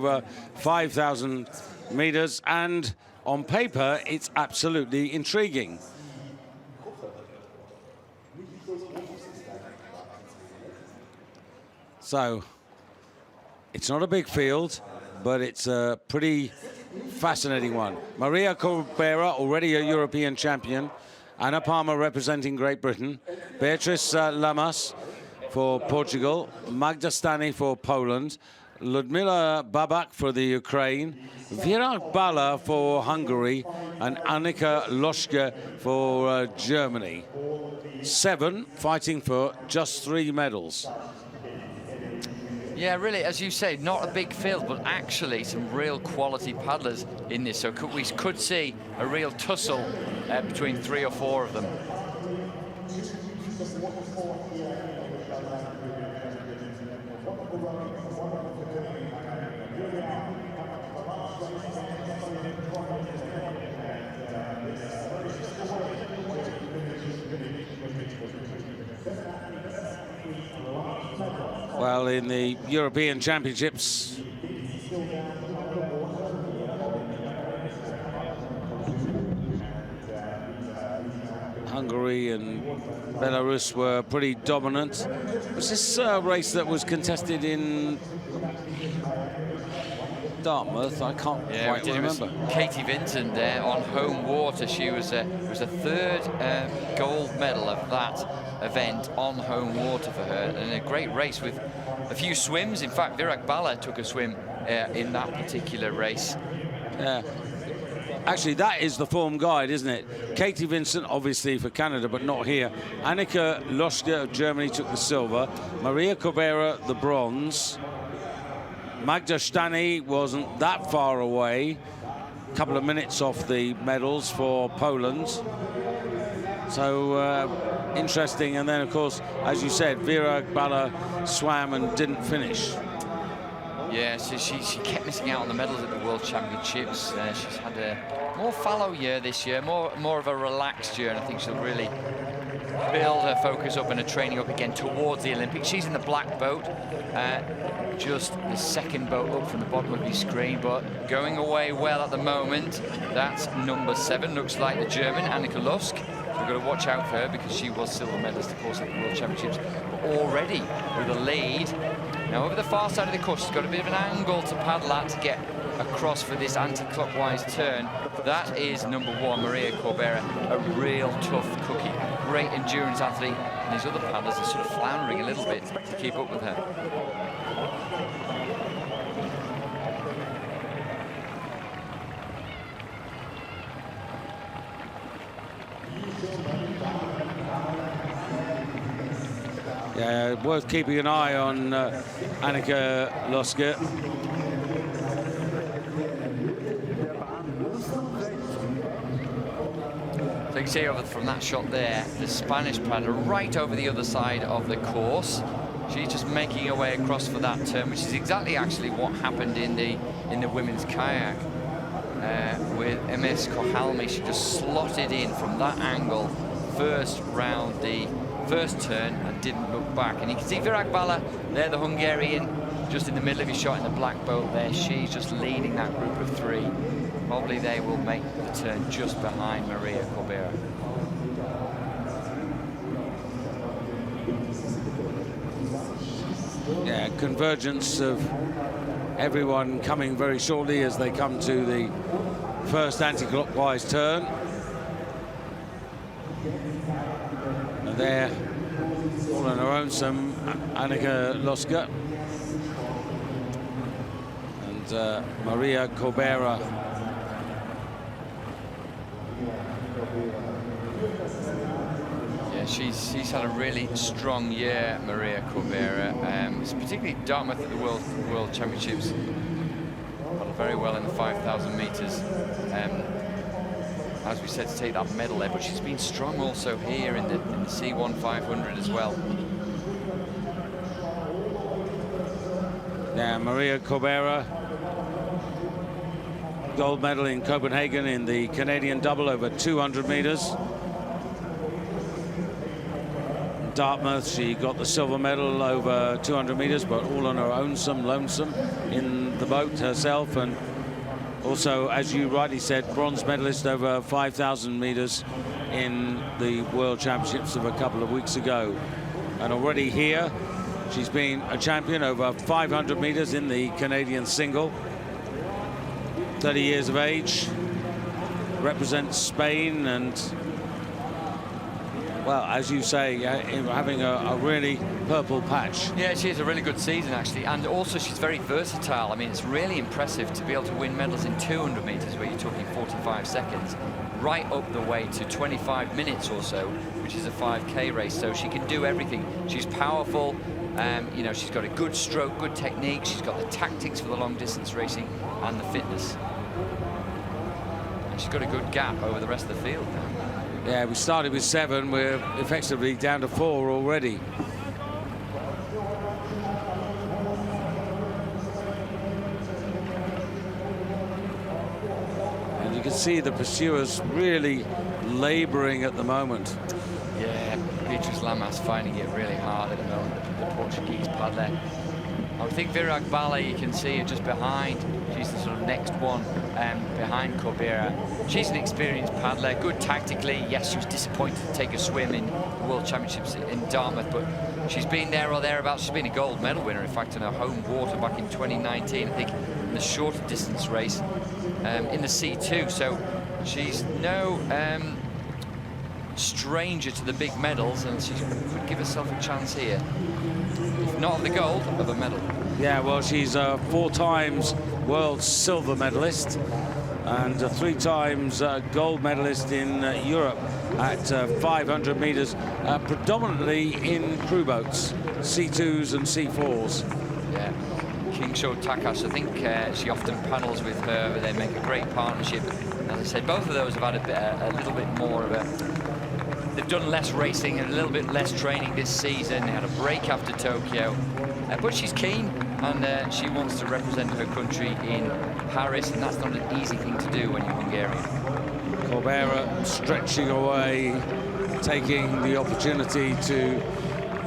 over 5,000 meters, and on paper, it's absolutely intriguing. So, it's not a big field, but it's a pretty fascinating one. Maria Corbeira, already a European champion. Anna Palmer representing Great Britain. Beatrice Lamas for Portugal. Magda Stani for Poland. Liudmyla BABAK for the Ukraine. WAYkVlogs Bala for Hungary. And Annika LOSKE for Germany. 7 fighting for just 3 medals. Yeah, really, as you say, not a big field, but actually some real quality paddlers in this. So we could see a real tussle between 3 or 4 of them. Well, in the European Championships, Hungary and Belarus were pretty dominant. Was this a race that was contested in Dartmouth? I can't quite remember. Katie Vincent there on home water. She was it was a 3rd gold medal of that event on home water for her, and a great race with a few swims. In fact, WAYkVlogs Bala took a swim in that particular race. Yeah. Actually, that is the form guide, isn't it? Katie Vincent, obviously for Canada, but not here. Annika LOSKE of Germany took the silver. Maria Corbeira, the bronze. Magda Stani wasn't that far away. A couple of minutes off the medals for Poland. So interesting. And then, of course, as you said, WAYkVlogs Bala swam and didn't finish. Yeah, so she kept missing out on the medals at the World Championships. She's had a more fallow year this year, more of a relaxed year, and I think she'll really build her focus up and her training up again towards the Olympics. She's in the black boat, just the 2nd boat up from the bottom of your screen, but going away well at the moment. That's number 7, looks like the German, Annika LOSKE. We've got to watch out for her because she was silver medalist, of course, at the World Championships, but already with a lead. Now over the far side of the course, she's got a bit of an angle to paddle at to get across for this anti-clockwise turn. That is number 1, Maria Corbeira, a real tough cookie. Great endurance athlete, and these other paddlers are sort of floundering a little bit to keep up with her. Yeah, worth keeping an eye on Annika LOSKE. So you can see over from that shot there, the Spanish paddler right over the other side of the course. She's just making her way across for that turn, which is exactly actually what happened in the women's kayak with MS Kohalmi. She just slotted in from that angle first round the first turn and didn't look back. And you can see WAYkVlogs Bala there, the Hungarian, just in the middle of his shot in the black boat there. She's just leading that group of 3. Probably they will make the turn just behind Maria Corbeira. Yeah, convergence of everyone coming very shortly as they come to the first anti-clockwise turn. And there, all on her own, some Annika LOSKE and Maria Corbeira. Yeah, she's had a really strong year, Maria Corbeira. It's particularly Dartmouth at the World Championships. Paddled very well in the 5,000 meters. As we said, to take that medal there, but she's been strong also here in the C1 500 as well. Yeah, Maria Corbeira, gold medal in Copenhagen in the Canadian double over 200 meters. Dartmouth. She got the silver medal over 200 meters, but all on her own, lonesome in the boat herself. And also, as you rightly said, bronze medalist over 5,000 meters in the World Championships of a couple of weeks ago. And already here, she's been a champion over 500 meters in the Canadian single. 30 years of age, represents Spain, and well, as you say, having a really purple patch. Yeah, she has a really good season, actually, and also she's very versatile. I mean, it's really impressive to be able to win medals in 200 meters, where you're talking 45 seconds, right up the way to 25 minutes or so, which is a 5K race. So she can do everything. She's powerful. You know, she's got a good stroke, good technique. She's got the tactics for the long distance racing and the fitness. And she's got a good gap over the rest of the field now. Yeah, we started with 7. We're effectively down to 4 already. And you can see the pursuers really laboring at the moment. Yeah, Beatriz Lamas finding it really hard at the moment, the Portuguese paddler. I would think WAYkVlogs Bala, you can see her just behind. She's the sort of next one behind Corbeira. She's an experienced paddler, good tactically. Yes, she was disappointed to take a swim in the World Championships in Dartmouth, but she's been there or thereabouts. She's been a gold medal winner, in fact, in her home water back in 2019, I think, in the shorter distance race in the C2. So she's no stranger to the big medals, and she could give herself a chance here. If not of the gold, of a medal. Yeah, well, she's a 4 times world silver medalist and a 3 times gold medalist in Europe at 500 meters, predominantly in crew boats, C2s and C4s. Yeah, Kingsho Takash, I think she often paddles with her, they make a great partnership. As I said, both of those have had a little bit more of a... They've done less racing and a little bit less training this season. They had a break after Tokyo, but she's keen, and she wants to represent her country in Paris, and that's not an easy thing to do when you're Hungarian. Corbeira stretching away, taking the opportunity to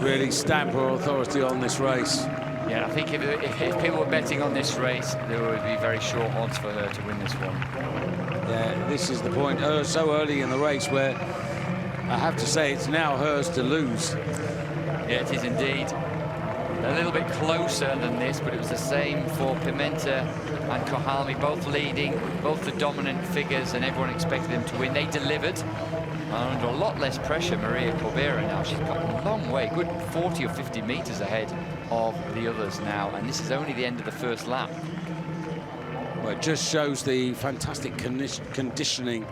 really stamp her authority on this race. Yeah, I think if people were betting on this race, there would be very short odds for her to win this one. Yeah, this is the point so early in the race where I have to say it's now hers to lose. Yeah, it is indeed. A little bit closer than this, but it was the same for Pimenta and Kohalmi, both leading, both the dominant figures, and everyone expected them to win. They delivered. Under a lot less pressure, Maria Corbeira now. She's got a long way, good 40 or 50 meters ahead of the others now, and this is only the end of the first lap. Well, it just shows the fantastic conditioning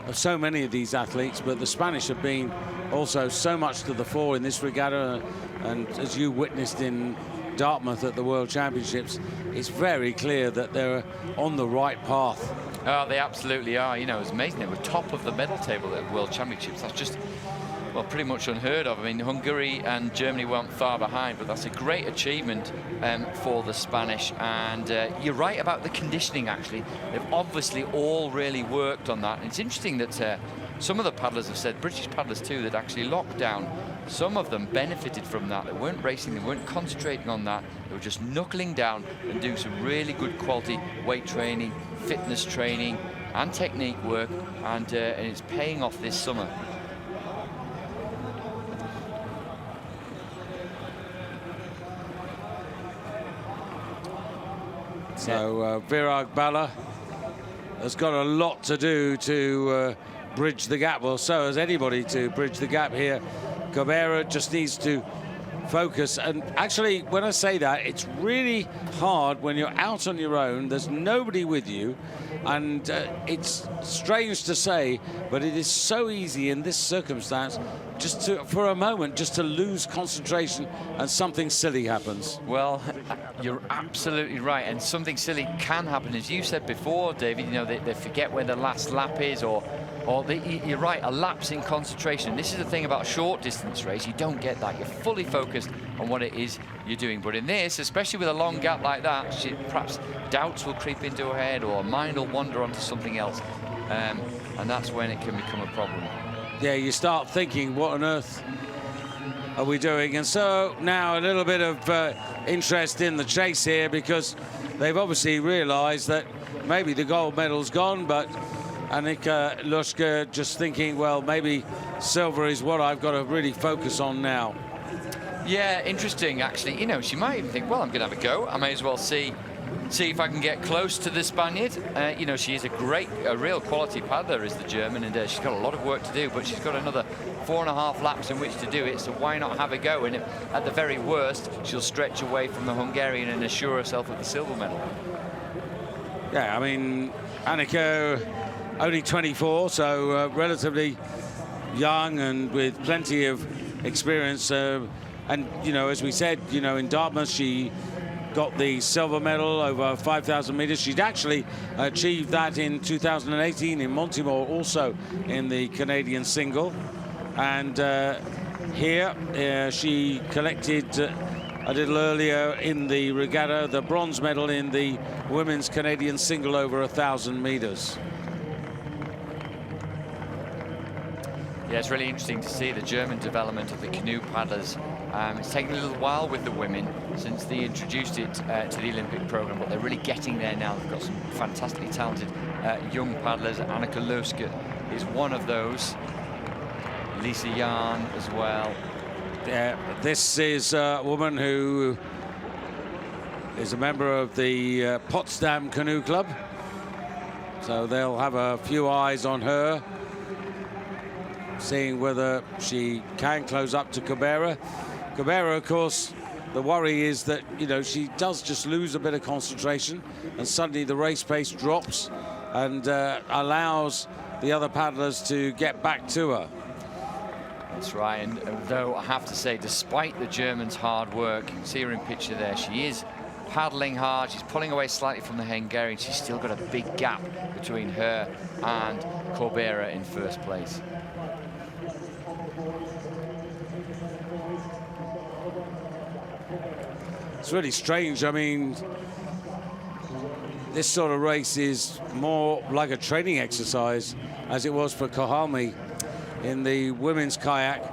of so many of these athletes, but the Spanish have been also so much to the fore in this regatta, and as you witnessed in Dartmouth at the World Championships, it's very clear that they're on the right path. Oh, they absolutely are. You know, it's amazing. They were top of the medal table at World Championships. That's just, well, pretty much unheard of. I mean, Hungary and Germany weren't far behind, but that's a great achievement for the Spanish. And you're right about the conditioning, actually. They've obviously all really worked on that. And it's interesting that some of the paddlers have said, British paddlers too, that actually lockdown, some of them benefited from that. They weren't racing, they weren't concentrating on that. They were just knuckling down and doing some really good quality weight training, fitness training, and technique work, and it's paying off this summer. So WAYkVlogs Bala has got a lot to do to bridge the gap. Well, so has anybody to bridge the gap here. Corbeira just needs to focus. And actually, when I say that, it's really hard when you're out on your own. There's nobody with you. And it's strange to say, but it is so easy in this circumstance just to, for a moment, just to lose concentration and something silly happens. Well, you're absolutely right. And something silly can happen. As you said before, David, you know, they forget where the last lap is, or you're right, a lapse in concentration. This is the thing about a short distance race. You don't get that. You're fully focused on what it is you're doing. But in this, especially with a long gap like that, perhaps doubts will creep into her head, or her mind will wander onto something else. And that's when it can become a problem. Yeah, you start thinking, what on earth are we doing? And so now a little bit of interest in the chase here, because they've obviously realized that maybe the gold medal's gone, but Annika LOSKE just thinking, well, maybe silver is what I've got to really focus on now. Yeah, interesting, actually. You know, she might even think, well, I'm going to have a go. I may as well see if I can get close to the Spaniard. You know, she is a real quality paddler, is the German, and she's got a lot of work to do, but she's got another 4.5 laps in which to do it, so why not have a go? And at the very worst, she'll stretch away from the Hungarian and assure herself of the silver medal. Yeah, I mean, Annika, only 24, so relatively young and with plenty of experience. And, you know, as we said, you know, in Dartmouth, she got the silver medal over 5,000 meters. She'd actually achieved that in 2018 in Montemor, also in the Canadian single. And here she collected a little earlier in the regatta the bronze medal in the women's Canadian single over 1,000 meters. Yeah, it's really interesting to see the German development of the canoe paddlers. It's taken a little while with the women since they introduced it to the Olympic program, but they're really getting there now. They've got some fantastically talented young paddlers. Annika LOSKE is one of those. Lisa Jahn as well. This is a woman who is a member of the Potsdam Canoe Club, so they'll have a few eyes on her, seeing whether she can close up to Corbeira. Corbeira, of course, the worry is that, you know, she does just lose a bit of concentration, and suddenly the race pace drops and allows the other paddlers to get back to her. That's right, and though I have to say, despite the Germans' hard work, you can see her in picture there, she is paddling hard, she's pulling away slightly from the Hungarian, she's still got a big gap between her and Corbeira in first place. It's really strange. I mean, this sort of race is more like a training exercise, as it was for Kohalmi in the women's kayak,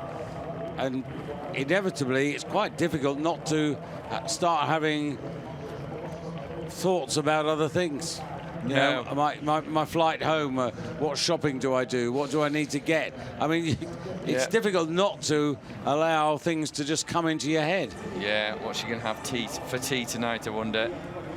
and inevitably it's quite difficult not to start having thoughts about other things. You know, my flight home, what shopping do I do? What do I need to get? I mean, it's difficult not to allow things to just come into your head. Yeah, what's she going to have for tea tonight, I wonder?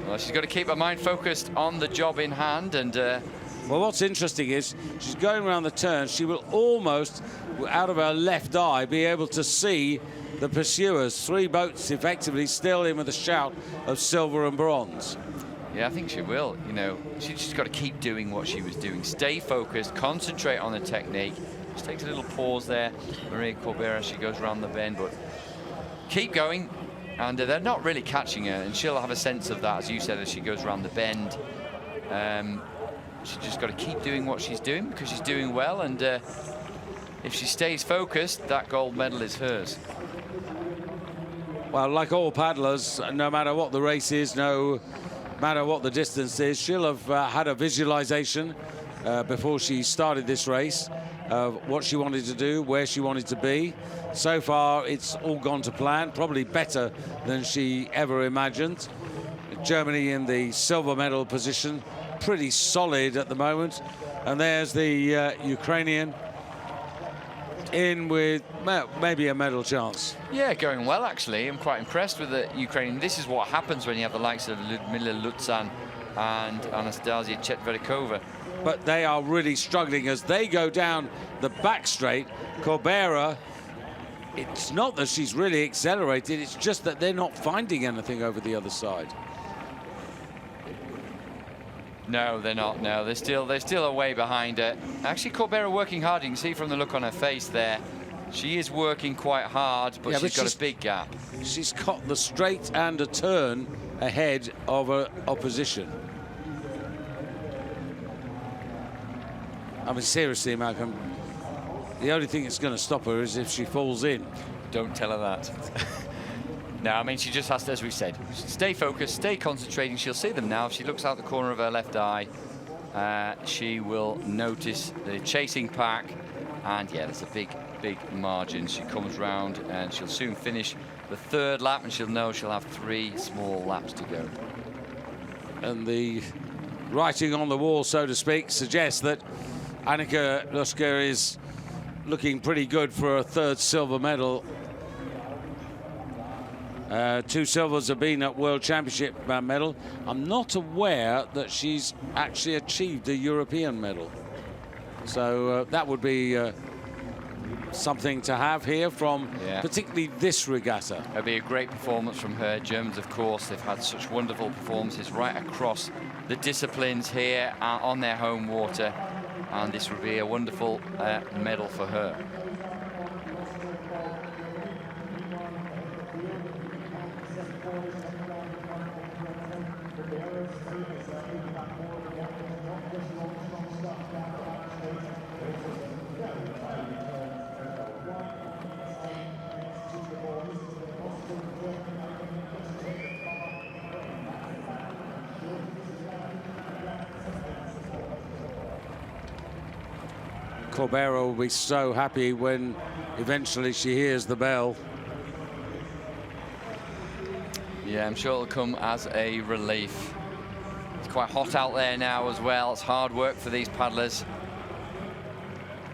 Well, she's got to keep her mind focused on the job in hand. And well, what's interesting is she's going around the turn. She will almost, out of her left eye, be able to see the pursuers. 3 boats effectively still in with a shout of silver and bronze. Yeah, I think she will. You know, she's just got to keep doing what she was doing. Stay focused, concentrate on the technique. Just takes a little pause there. Maria Corbeira, she goes around the bend, but keep going. And they're not really catching her, and she'll have a sense of that, as you said, as she goes around the bend. She's just got to keep doing what she's doing, because she's doing well, and if she stays focused, that gold medal is hers. Well, like all paddlers, no matter what the race is, no matter what the distance is, she'll have had a visualization before she started this race of what she wanted to do, where she wanted to be. So far, it's all gone to plan, probably better than she ever imagined. Germany in the silver medal position, pretty solid at the moment. And there's the Ukrainian in with maybe a medal chance. Yeah, going well, actually. I'm quite impressed with the Ukrainian. This is what happens when you have the likes of Liudmyla Lutzan and Anastasia Chetverikova. But they are really struggling as they go down the back straight. Corbeira, it's not that she's really accelerated, it's just that they're not finding anything over the other side. No, they're not. No, they're still a way behind her. Actually, Corbeira working hard. You can see from the look on her face there. She is working quite hard, but she's got a big gap. She's caught the straight and a turn ahead of her opposition. I mean, seriously, Malcolm, the only thing that's going to stop her is if she falls in. Don't tell her that. No, I mean, she just has to, as we said, stay focused, stay concentrating. She'll see them now. If she looks out the corner of her left eye, she will notice the chasing pack. And yeah, there's a big big margin. She comes round and she'll soon finish the 3rd lap, and she'll know she'll have 3 small laps to go. And the writing on the wall, so to speak, suggests that Annika LOSKE is looking pretty good for a 3rd silver medal. 2 silvers have been at World Championship medal. I'm not aware that she's actually achieved a European medal. So that would be something to have here from particularly this regatta. It'll be a great performance from her. Germans, of course, they've had such wonderful performances right across the disciplines here on their home water, and this would be a wonderful medal for her. Corbeira will be so happy when eventually she hears the bell. Yeah, I'm sure it'll come as a relief. It's quite hot out there now as well. It's hard work for these paddlers.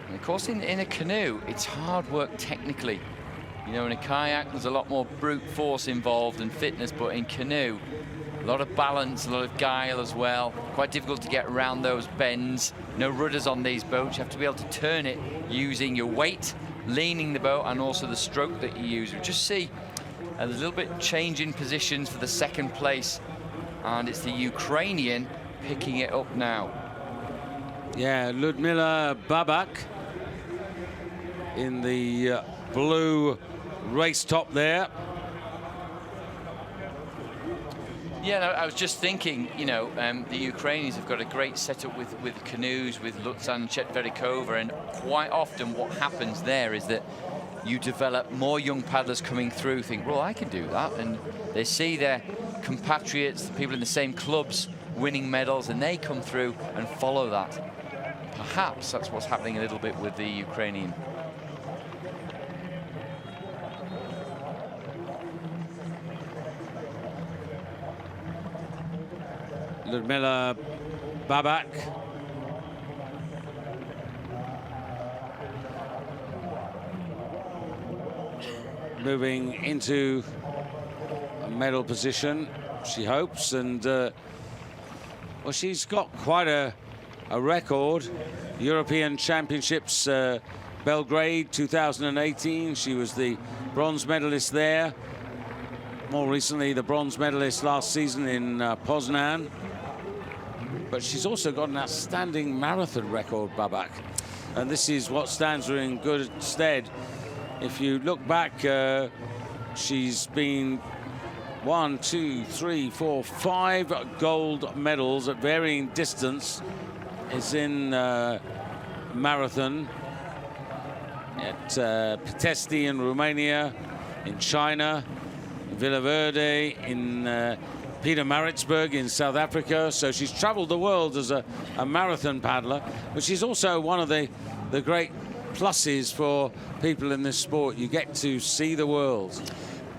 And of course, in a canoe, it's hard work technically. You know, in a kayak, there's a lot more brute force involved and fitness, but in canoe, a lot of balance, a lot of guile as well. Quite difficult to get around those bends. No rudders on these boats. You have to be able to turn it using your weight, leaning the boat, and also the stroke that you use. We just see a little bit change in positions for the 2nd place, and it's the Ukrainian picking it up now. Yeah, Liudmyla BABAK in the blue race top there. Yeah, no, I was just thinking, you know, the Ukrainians have got a great setup with canoes, with Lutsan and Chetverikova, and quite often what happens there is that you develop more young paddlers coming through, think, well, I can do that, and they see their compatriots, the people in the same clubs, winning medals, and they come through and follow that. Perhaps that's what's happening a little bit with the Ukrainian. Liudmyla BABAK. Moving into a medal position, she hopes, and well, she's got quite a record. European Championships, Belgrade 2018, she was the bronze medalist there. More recently, the bronze medalist last season in Poznan. But she's also got an outstanding marathon record, BABAK. And this is what stands her in good stead. If you look back, she's been 1, 2, 3, 4, 5 gold medals at varying distance. Is in marathon at Pitești in Romania, in China, Villaverde, in Peter Maritzburg in South Africa. So she's traveled the world as a marathon paddler, but she's also one of the great pluses for people in this sport. You get to see the world.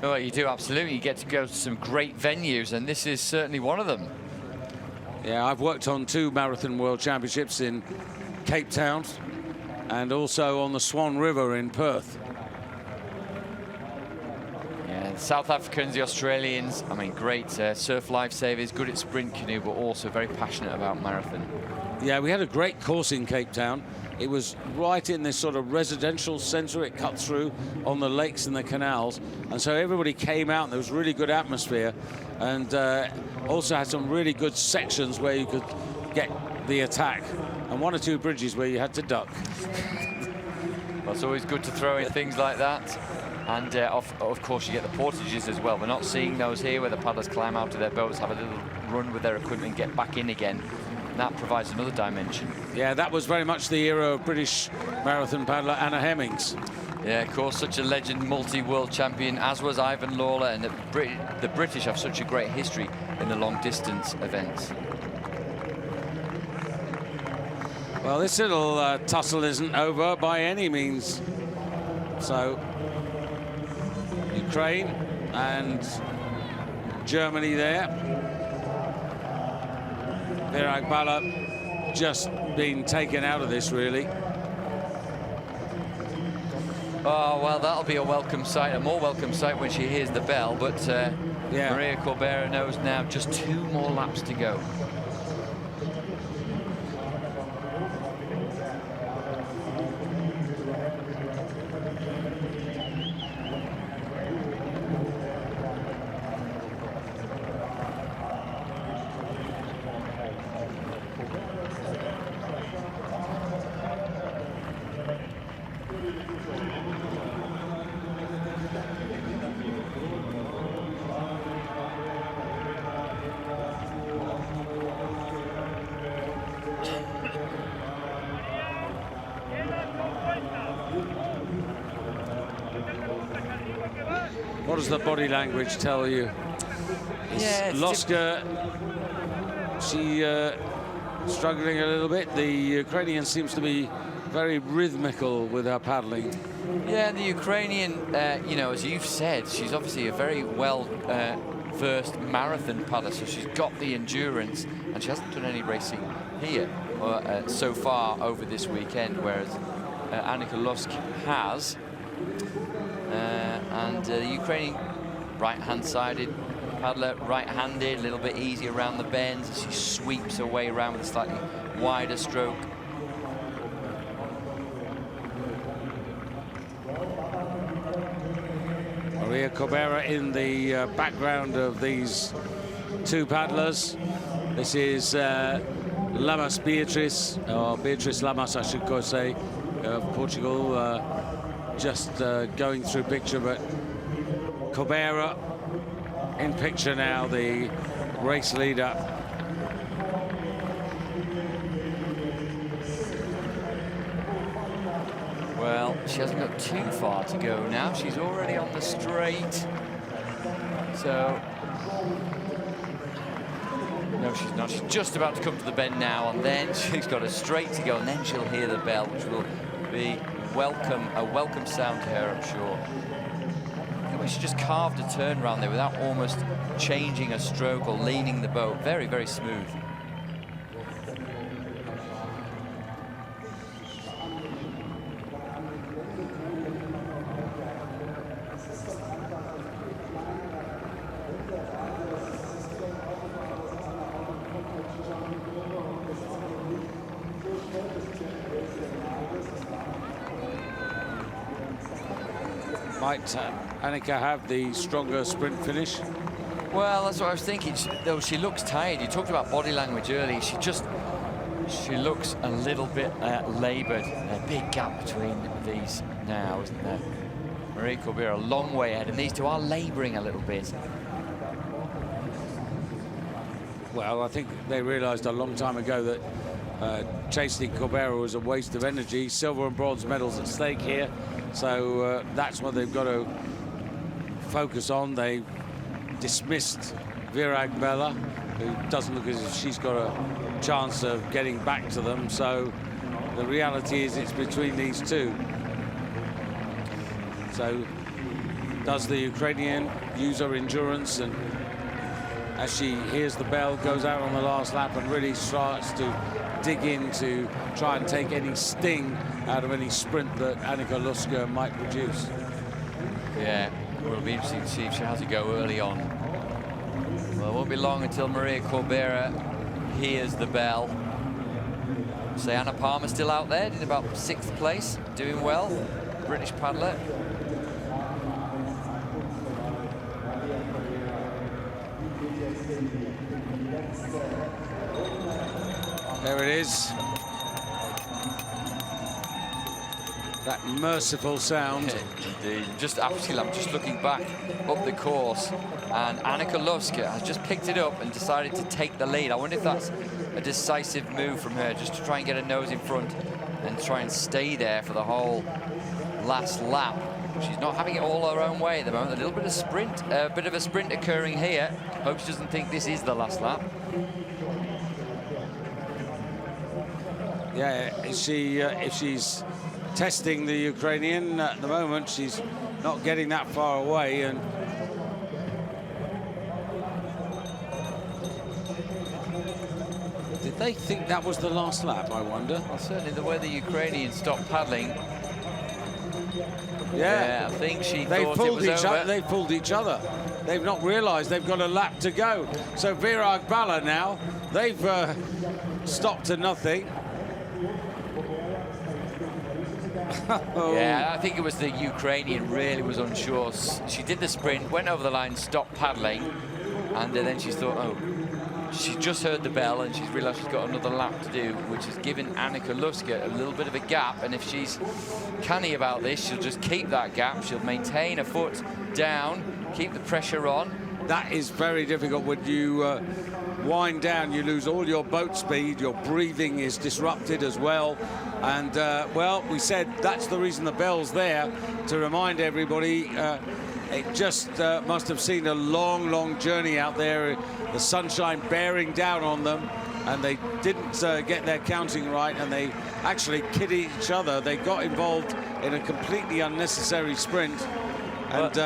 Oh, you do, absolutely. You get to go to some great venues, and this is certainly one of them. Yeah, I've worked on 2 marathon world championships in Cape Town and also on the Swan River in Perth. Yeah, the South Africans, the Australians, I mean, great surf lifesavers, good at sprint canoe, but also very passionate about marathon. Yeah, we had a great course in Cape Town. It was right in this sort of residential centre. It cut through on the lakes and the canals. And so everybody came out, and there was really good atmosphere. And also had some really good sections where you could get the attack. And 1 or 2 bridges where you had to duck. Well, it's always good to throw in things like that. And of course, you get the portages as well. We're not seeing those here where the paddlers climb out of their boats, have a little run with their equipment, and get back in again. That provides another dimension. Yeah, that was very much the era of British marathon paddler Anna Hemmings. Yeah, of course, such a legend, multi-world champion, as was Ivan Lawler, and the British have such a great history in the long-distance events. Well, this little tussle isn't over by any means. So Ukraine and Germany there. WAYkVlogs just been taken out of this, really. Oh, well, that'll be a welcome sight, a more welcome sight when she hears the bell, but Yeah. Maria Corbeira knows now just 2 more laps to go. What does the body language tell you? Yeah, LOSKE, she struggling a little bit. The Ukrainian seems to be very rhythmical with her paddling. Yeah, the Ukrainian, you know, as you've said, she's obviously a very well versed marathon paddler, so she's got the endurance, and she hasn't done any racing here so far over this weekend, whereas Annika LOSKE has. And the Ukrainian right-hand-sided paddler, right-handed, a little bit easy around the bends as she sweeps her way around with a slightly wider stroke. Maria Corbeira in the background of these 2 paddlers. This is Lamas Beatriz, or Beatriz Lamas, I should go say, of Portugal. Just going through picture, but Corbeira in picture now, the race leader. Well, she hasn't got too far to go now. She's already on the straight. So, no, she's not. She's just about to come to the bend now, and then she's got a straight to go, and then she'll hear the bell, which will be a welcome sound to her, I'm sure. She just carved a turn around there without almost changing a stroke or leaning the boat. Very, very smooth. Might Annika have the stronger sprint finish? Well, that's what I was thinking. Though she looks tired. You talked about body language earlier. She looks a little bit laboured. A big gap between these now, isn't there? Maria Corbeira a long way ahead, and these 2 are labouring a little bit. Well, I think they realised a long time ago that chasing Corbeira was a waste of energy. Silver and bronze medals at stake here. So that's what they've got to focus on. They dismissed WAYkVlogs, who doesn't look as if she's got a chance of getting back to them. So the reality is it's between these 2. So does the Ukrainian use her endurance, and as she hears the bell, goes out on the last lap and really starts to dig in to try and take any sting out of any sprint that Annika LOSKE might produce. Yeah, well, it'll be interesting to see if she has to go early on. Well, it won't be long until Maria Corbeira hears the bell. So Anna Palmer still out there, did about 6th place, doing well, British paddler. There it is. That merciful sound. Indeed. Just absolutely, I'm just looking back up the course, and Annika LOSKE has just picked it up and decided to take the lead. I wonder if that's a decisive move from her, just to try and get her nose in front and try and stay there for the whole last lap. She's not having it all her own way at the moment. A little bit of sprint, a bit of a sprint occurring here. Hope she doesn't think this is the last lap. Yeah, if she's testing the Ukrainian at the moment. She's not getting that far away, and did they think that was the last lap, I wonder? Well, certainly the way the Ukrainians stopped paddling. Yeah, I think she they thought pulled it was over. They pulled each other. They've not realised they've got a lap to go. So WAYkVlogs now, they've stopped to nothing. Yeah, I think it was the Ukrainian really was unsure. She did the sprint, went over the line, stopped paddling, and then she thought, oh, she just heard the bell and she's realised she's got another lap to do, which has given Annika LOSKE a little bit of a gap. And if she's canny about this, she'll just keep that gap. She'll maintain a foot down, keep the pressure on. That is very difficult when you wind down. You lose all your boat speed. Your breathing is disrupted as well. And, well, we said that's the reason the bell's there, to remind everybody. It just must have seen a long, long journey out there, the sunshine bearing down on them, and they didn't get their counting right, and they actually kidded each other. They got involved in a completely unnecessary sprint. And,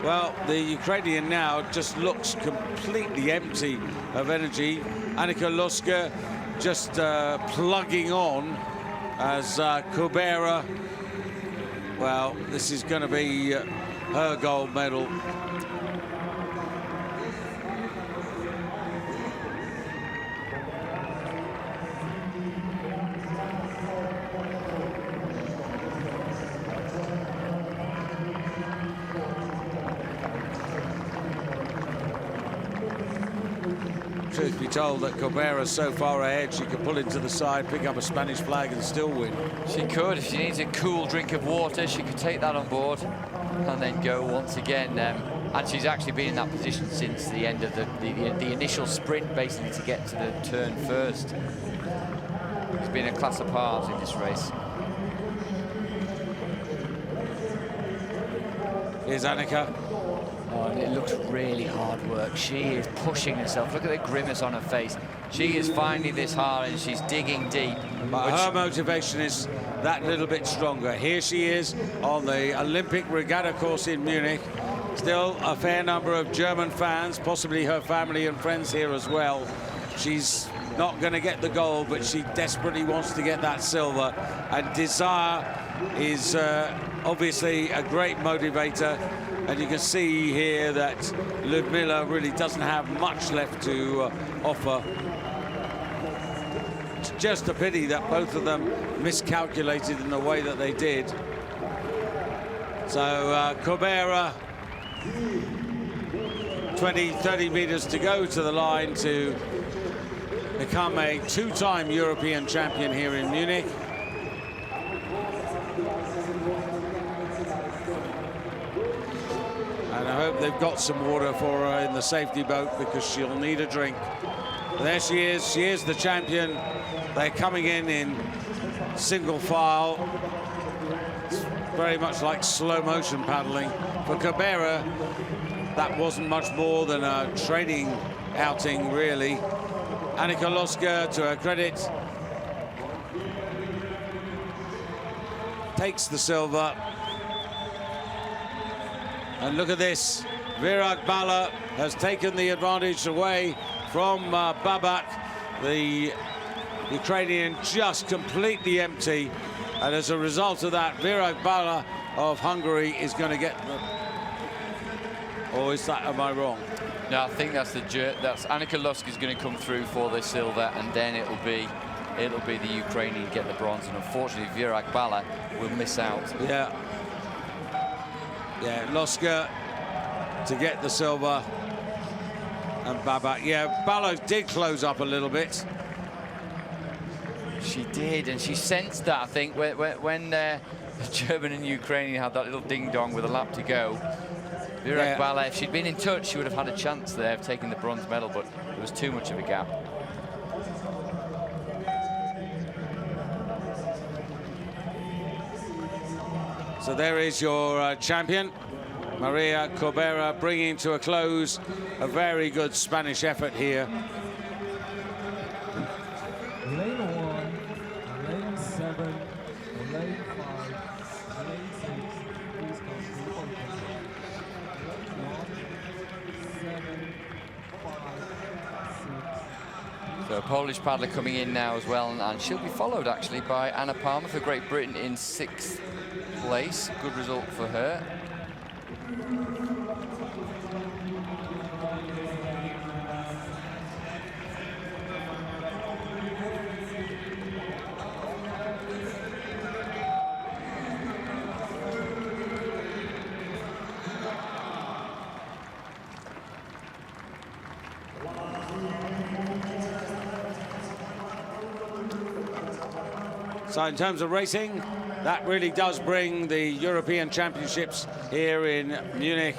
well, the Ukrainian now just looks completely empty of energy. Annika LOSKE just plugging on as Corbeira. Well, this is going to be her gold medal. Truth be told, that Corbeira's so far ahead, she could pull into the side, pick up a Spanish flag and still win. She could. If she needs a cool drink of water, she could take that on board and then go once again. And she's actually been in that position since the end of the initial sprint, basically, to get to the turn first. It's been a class apart in this race. Here's Annika. Oh, and it looks really hard work. She is pushing herself. Look at the grimace on her face. She is finding this hard and she's digging deep. But her motivation is that little bit stronger. Here she is on the Olympic regatta course in Munich. Still a fair number of German fans, possibly her family and friends here as well. She's not going to get the gold, but she desperately wants to get that silver. And desire is obviously a great motivator. And you can see here that Liudmyla really doesn't have much left to offer. It's just a pity that both of them miscalculated in the way that they did. So Corbeira, 20-30 meters to go to the line to become a two-time European champion here in Munich. And I hope they've got some water for her in the safety boat, because she'll need a drink. There she is. She is the champion. They're coming in single file. It's very much like slow motion paddling. For Corbeira, that wasn't much more than a training outing, really. Annika LOSKE, to her credit, takes the silver. And look at this. WAYkVlogs has taken the advantage away from BABAK. The Ukrainian just completely empty. And as a result of that, WAYkVlogs of Hungary is going to get the... Or is that, am I wrong? No, I think that's Annika LOSKE is going to come through for the silver, and then it'll be the Ukrainian get the bronze. And unfortunately, WAYkVlogs will miss out. Yeah. Yeah, LOSKE to get the silver, and BABAK. Yeah, Ballo did close up a little bit. She did, and she sensed that, I think, when the German and Ukrainian had that little ding-dong with a lap to go. WAYkVlogs, if she'd been in touch, she would have had a chance there of taking the bronze medal, but there was too much of a gap. So there is your champion, Maria Corbeira, bringing to a close a very good Spanish effort here. Lane 1, lane 7, lane 5. So a Polish paddler coming in now as well, and she'll be followed actually by Anna Palmer for Great Britain in 6th place. Good result for her. So in terms of racing, that really does bring the European Championships here in Munich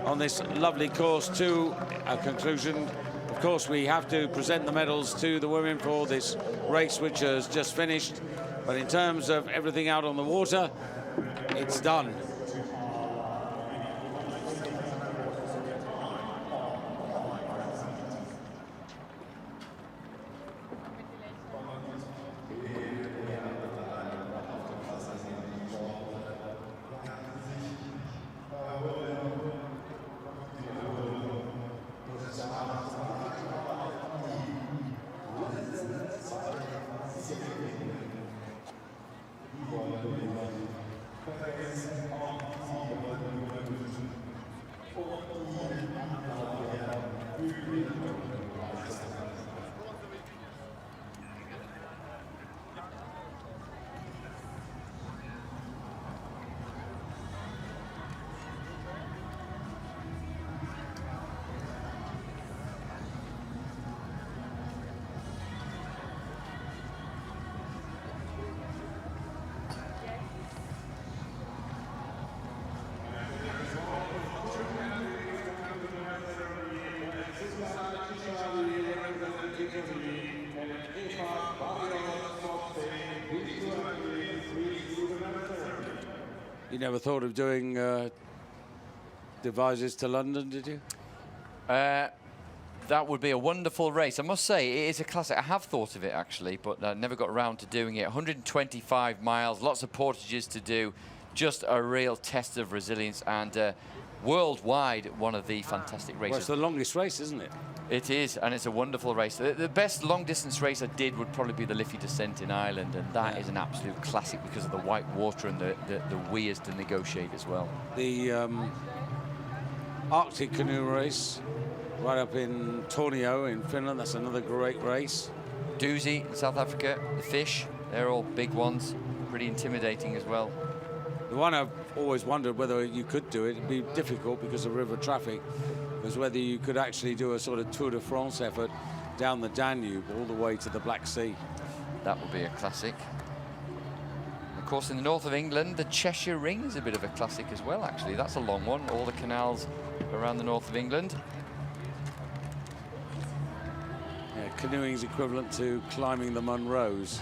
on this lovely course to a conclusion. Of course, we have to present the medals to the women for this race, which has just finished. But in terms of everything out on the water, it's done. You never thought of doing Devizes to London, did you? That would be a wonderful race. I must say, it is a classic. I have thought of it, actually, but I never got around to doing it. 125 miles, lots of portages to do. Just a real test of resilience, and worldwide, one of the fantastic races. Well, it's the longest race, isn't it? It is, and it's a wonderful race. The best long-distance race I did would probably be the Liffey Descent in Ireland, and that is an absolute classic because of the white water and the weirs to negotiate as well. The Arctic canoe race right up in Tornio in Finland, that's another great race. Doozy in South Africa, the fish, they're all big ones, pretty intimidating as well. The one I've always wondered whether you could do it, it'd be difficult because of river traffic, was whether you could actually do a sort of Tour de France effort down the Danube all the way to the Black Sea. That would be a classic. Of course, in the north of England, the Cheshire Ring is a bit of a classic as well, actually. That's a long one, all the canals around the north of England. Yeah, canoeing is equivalent to climbing the Munros.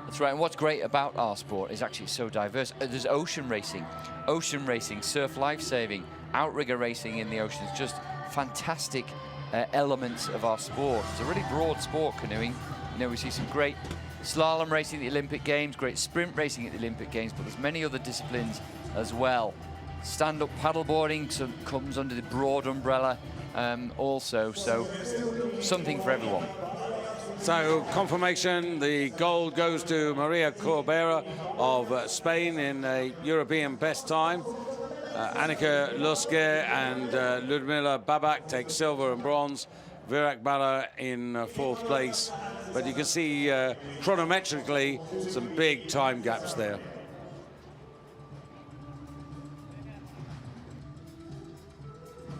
That's right, and what's great about our sport is actually so diverse. There's ocean racing, surf lifesaving, outrigger racing in the oceans, just fantastic elements of our sport. It's a really broad sport, canoeing. You know, we see some great slalom racing at the Olympic Games, great sprint racing at the Olympic Games, but there's many other disciplines as well. Stand-up paddleboarding comes under the broad umbrella also, so something for everyone. So confirmation, the gold goes to Maria Corbeira of Spain in a European best time. Annika LOSKE and Liudmyla BABAK take silver and bronze. WAYkVlogs in 4th place. But you can see chronometrically some big time gaps there.